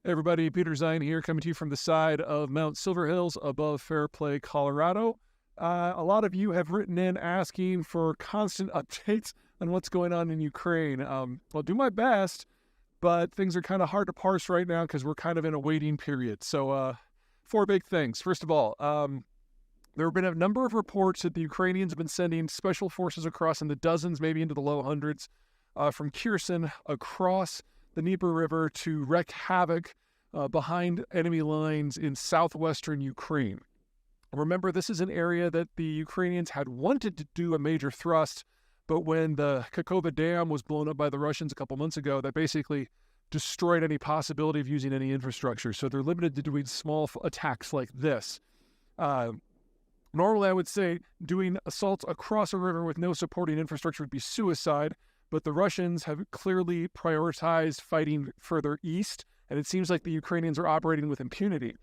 Hey everybody, Peter Zeihan here, coming to you from the side of Mount Silver Hills above Fairplay, Colorado. A lot of you have written in asking for constant updates on what's going on in Ukraine. I'll do my best, but things are kind of hard to parse right now because we're kind of in a waiting period. So, four big things. First of all, there have been a number of reports that the Ukrainians have been sending special forces across in the dozens, maybe into the low hundreds, from Kherson across the Dnieper River to wreak havoc behind enemy lines in southwestern Ukraine. Remember, this is an area that the Ukrainians had wanted to do a major thrust, but when the Kakova Dam was blown up by the Russians a couple months ago, that basically destroyed any possibility of using any infrastructure. So they're limited to doing small attacks like this. Normally, I would say doing assaults across a river with no supporting infrastructure would be suicide, but the Russians have clearly prioritized fighting further east, and it seems like the Ukrainians are operating with impunity.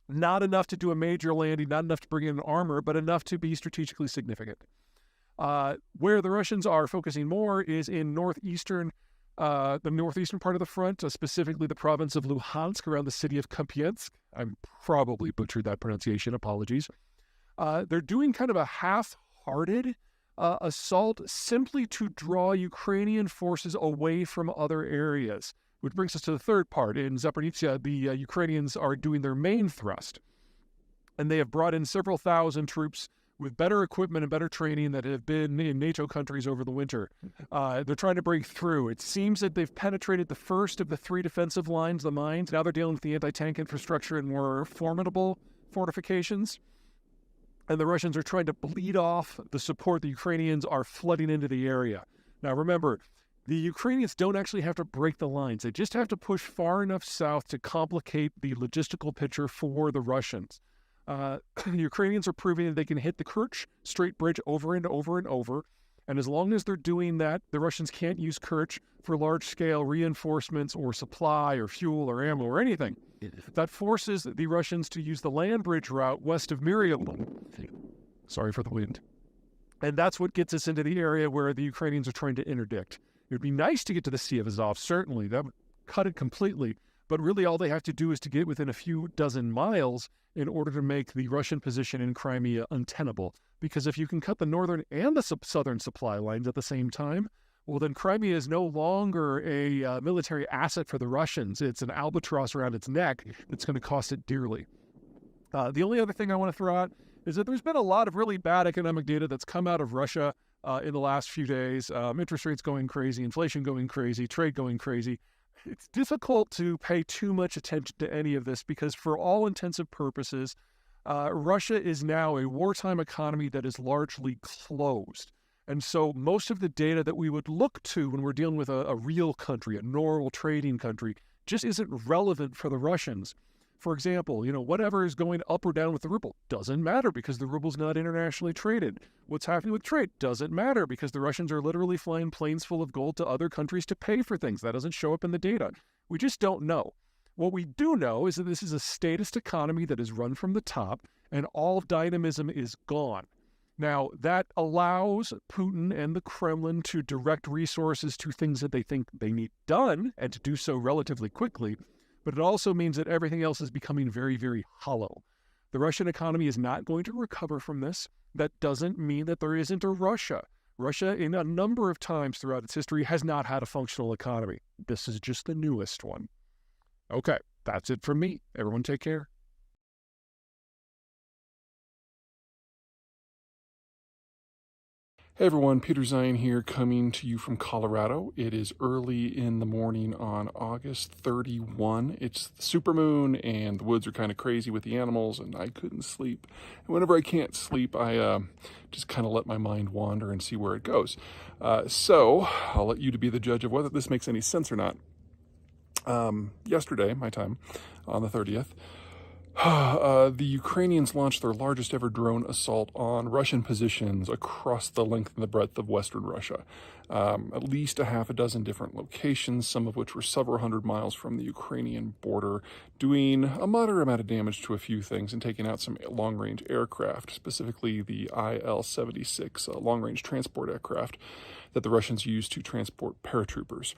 Not enough to do a major landing, not enough to bring in armor, but enough to be strategically significant. Where the Russians are focusing more is in the northeastern part of the front, specifically the province of Luhansk around the city of Kupiansk. I probably butchered that pronunciation, apologies. They're doing kind of a half-hearted assault simply to draw Ukrainian forces away from other areas, which brings us to the third part. In Zaporizhzhia, the Ukrainians are doing their main thrust, and they have brought in several thousand troops with better equipment and better training that have been in NATO countries over the winter. They're trying to break through. It seems that they've penetrated the first of the three defensive lines, the mines. Now they're dealing with the anti-tank infrastructure and more formidable fortifications. And the Russians are trying to bleed off the support the Ukrainians are flooding into the area. Now remember, the Ukrainians don't actually have to break the lines. They just have to push far enough south to complicate the logistical picture for the Russians. The Ukrainians are proving that they can hit the Kerch Strait Bridge over and over and over. And as long as they're doing that, the Russians can't use Kerch for large-scale reinforcements or supply or fuel or ammo or anything. That forces the Russians to use the land bridge route west of Mariupol. Sorry for the wind. And that's what gets us into the area where the Ukrainians are trying to interdict. It would be nice to get to the Sea of Azov, certainly. That would cut it completely. But really all they have to do is to get within a few dozen miles in order to make the Russian position in Crimea untenable. Because if you can cut the northern and the southern supply lines at the same time, well, then Crimea is no longer a military asset for the Russians. It's an albatross around its neck that's going to cost it dearly. The only other thing I want to throw out is that there's been a lot of really bad economic data that's come out of Russia in the last few days. Interest rates going crazy, inflation going crazy, trade going crazy. It's difficult to pay too much attention to any of this because for all intensive purposes, Russia is now a wartime economy that is largely closed. And so most of the data that we would look to when we're dealing with a real country, a normal trading country, just isn't relevant for the Russians. For example, whatever is going up or down with the ruble doesn't matter because the ruble's not internationally traded. What's happening with trade doesn't matter because the Russians are literally flying planes full of gold to other countries to pay for things. That doesn't show up in the data. We just don't know. What we do know is that this is a statist economy that is run from the top and all dynamism is gone. Now, that allows Putin and the Kremlin to direct resources to things that they think they need done and to do so relatively quickly. But it also means that everything else is becoming very, very hollow. The Russian economy is not going to recover from this. That doesn't mean that there isn't a Russia. Russia, in a number of times throughout its history, has not had a functional economy. This is just the newest one. Okay, that's it from me. Everyone take care. Hey everyone, Peter Zeihan here coming to you from Colorado. It is early in the morning on August 31. It's the supermoon and the woods are kind of crazy with the animals and I couldn't sleep. And whenever I can't sleep, I just kind of let my mind wander and see where it goes. So I'll let you to be the judge of whether this makes any sense or not. Yesterday, my time, on the 30th, the Ukrainians launched their largest ever drone assault on Russian positions across the length and the breadth of Western Russia. At least a half a dozen different locations, some of which were several hundred miles from the Ukrainian border, doing a moderate amount of damage to a few things and taking out some long-range aircraft, specifically the IL-76 long-range transport aircraft that the Russians used to transport paratroopers.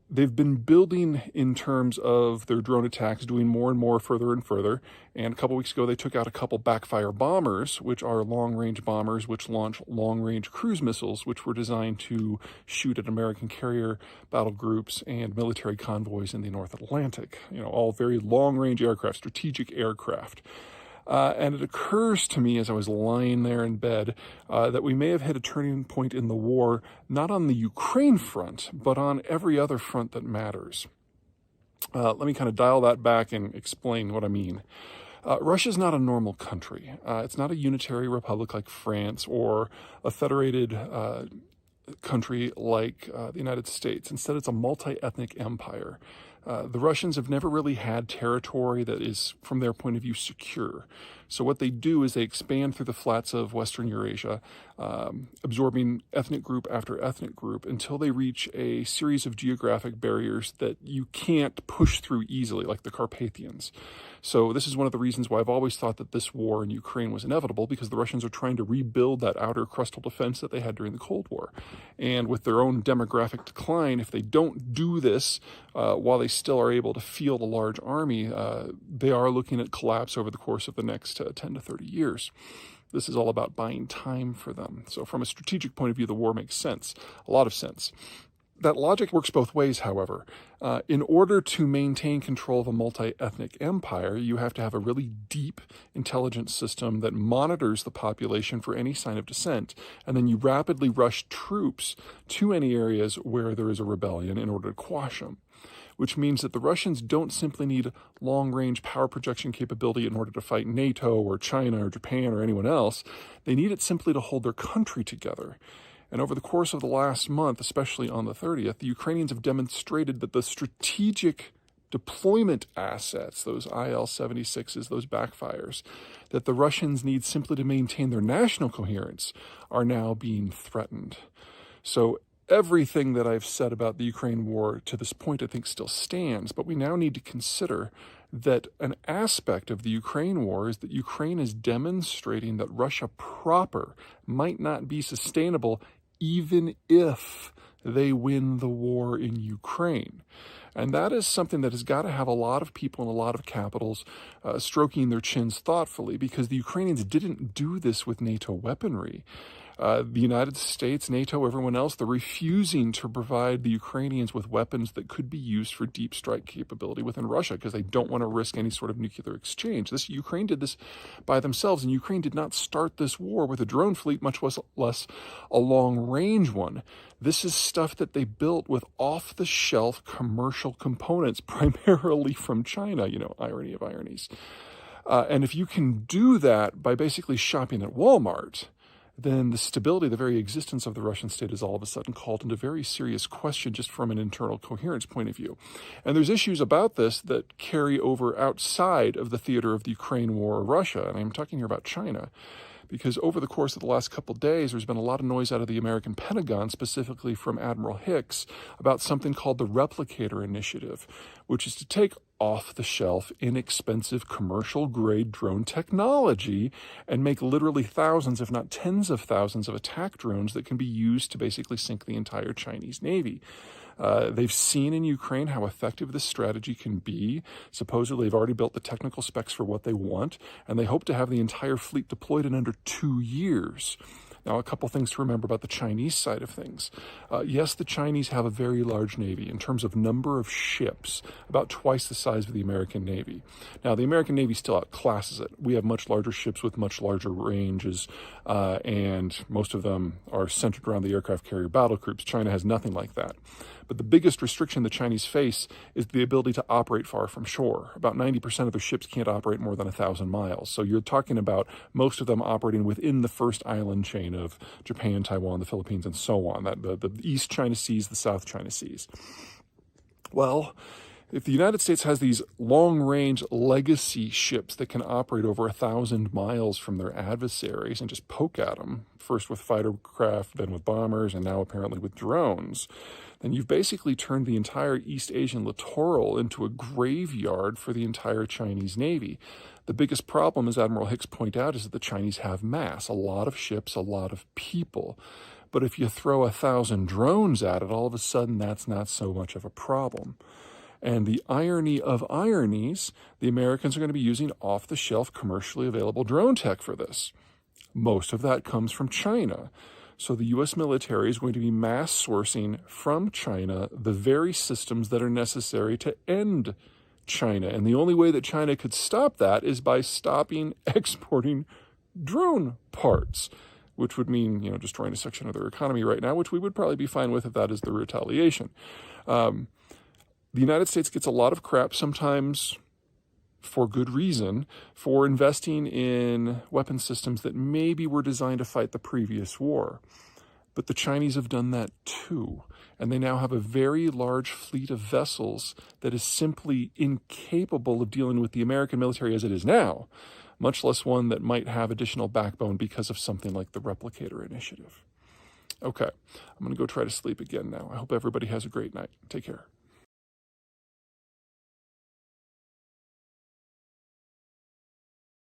They've been building in terms of their drone attacks, doing more and more further and further. And a couple weeks ago, they took out a couple backfire bombers, which are long-range bombers which launch long-range cruise missiles, which were designed to shoot at American carrier battle groups and military convoys in the North Atlantic. All very long-range aircraft, strategic aircraft. And it occurs to me as I was lying there in bed that we may have hit a turning point in the war, not on the Ukraine front, but on every other front that matters. Let me kind of dial that back and explain what I mean. Russia's not a normal country. It's not a unitary republic like France or a federated country like the United States. Instead, it's a multi-ethnic empire. The Russians have never really had territory that is, from their point of view, secure. So what they do is they expand through the flats of Western Eurasia, absorbing ethnic group after ethnic group until they reach a series of geographic barriers that you can't push through easily, like the Carpathians. So this is one of the reasons why I've always thought that this war in Ukraine was inevitable, because the Russians are trying to rebuild that outer crustal defense that they had during the Cold War. And with their own demographic decline, if they don't do this while they still are able to field a large army, they are looking at collapse over the course of the next 10 to 30 years. This is all about buying time for them. So from a strategic point of view, the war makes sense, a lot of sense. That logic works both ways, however. In order to maintain control of a multi-ethnic empire, you have to have a really deep intelligence system that monitors the population for any sign of dissent, and then you rapidly rush troops to any areas where there is a rebellion in order to quash them. Which means that the Russians don't simply need long-range power projection capability in order to fight NATO or China or Japan or anyone else. They need it simply to hold their country together. And over the course of the last month, especially on the 30th, the Ukrainians have demonstrated that the strategic deployment assets, those IL-76s, those backfires, that the Russians need simply to maintain their national coherence are now being threatened. So everything that I've said about the Ukraine war to this point, I think, still stands, but we now need to consider that an aspect of the Ukraine war is that Ukraine is demonstrating that Russia proper might not be sustainable even if they win the war in Ukraine. And that is something that has got to have a lot of people in a lot of capitals stroking their chins thoughtfully, because the Ukrainians didn't do this with NATO weaponry. The United States, NATO, everyone else, they're refusing to provide the Ukrainians with weapons that could be used for deep strike capability within Russia because they don't want to risk any sort of nuclear exchange. Ukraine did this by themselves, and Ukraine did not start this war with a drone fleet, much less a long-range one. This is stuff that they built with off-the-shelf commercial components, primarily from China, irony of ironies. And if you can do that by basically shopping at Walmart, then the stability, the very existence of the Russian state is all of a sudden called into very serious question just from an internal coherence point of view. And there's issues about this that carry over outside of the theater of the Ukraine war or Russia, and I'm talking here about China. Because over the course of the last couple of days, there's been a lot of noise out of the American Pentagon, specifically from Admiral Hicks, about something called the Replicator Initiative, which is to take off-the-shelf, inexpensive, commercial-grade drone technology and make literally thousands, if not tens of thousands, of attack drones that can be used to basically sink the entire Chinese Navy. They've seen in Ukraine how effective this strategy can be. Supposedly, they've already built the technical specs for what they want, and they hope to have the entire fleet deployed in under 2 years. Now, a couple things to remember about the Chinese side of things. Yes, the Chinese have a very large Navy in terms of number of ships, about twice the size of the American Navy. Now, the American Navy still outclasses it. We have much larger ships with much larger ranges, and most of them are centered around the aircraft carrier battle groups. China has nothing like that. But the biggest restriction the Chinese face is the ability to operate far from shore. About 90% of their ships can't operate more than 1,000 miles. So you're talking about most of them operating within the first island chain of Japan, Taiwan, the Philippines, and so on, the East China Seas, the South China Seas. Well, if the United States has these long-range legacy ships that can operate over 1,000 miles from their adversaries and just poke at them, first with fighter craft, then with bombers, and now apparently with drones, then you've basically turned the entire East Asian littoral into a graveyard for the entire Chinese Navy. The biggest problem, as Admiral Hicks pointed out, is that the Chinese have mass, a lot of ships, a lot of people. But if you throw 1,000 drones at it, all of a sudden that's not so much of a problem. And the irony of ironies, the Americans are going to be using off-the-shelf commercially available drone tech for this. Most of that comes from China. So the U.S. military is going to be mass sourcing from China the very systems that are necessary to end China. And the only way that China could stop that is by stopping exporting drone parts, which would mean, destroying a section of their economy right now, which we would probably be fine with if that is the retaliation. The United States gets a lot of crap, sometimes for good reason, for investing in weapon systems that maybe were designed to fight the previous war. But the Chinese have done that too. And they now have a very large fleet of vessels that is simply incapable of dealing with the American military as it is now, much less one that might have additional backbone because of something like the Replicator Initiative. Okay, I'm going to go try to sleep again now. I hope everybody has a great night. Take care.